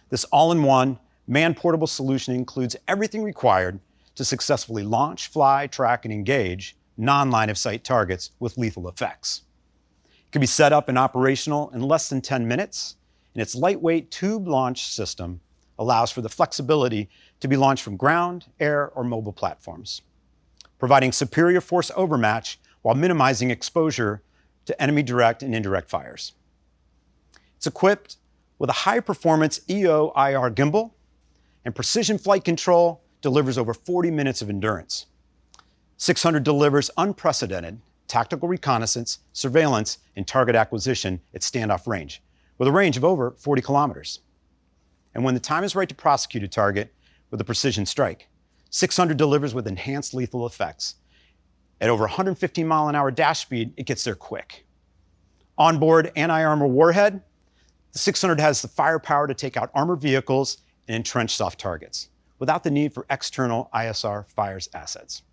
This all-in-one, man-portable solution includes everything required to successfully launch, fly, track, and engage non-line-of-sight targets with lethal effects. It can be set up and operational in less than 10 minutes, and its lightweight tube launch system allows for the flexibility to be launched from ground, air, or mobile platforms, providing superior force overmatch while minimizing exposure to enemy direct and indirect fires. It's equipped with a high-performance EO/IR gimbal, and precision flight control delivers over 40 minutes of endurance. 600 delivers unprecedented tactical reconnaissance, surveillance, and target acquisition at standoff range, with a range of over 40 kilometers. And when the time is right to prosecute a target with a precision strike, 600 delivers with enhanced lethal effects. At over 115 mile-an-hour dash speed, it gets there quick. Onboard anti-armor warhead, the 600 has the firepower to take out armored vehicles and entrench soft targets without the need for external ISR fires assets.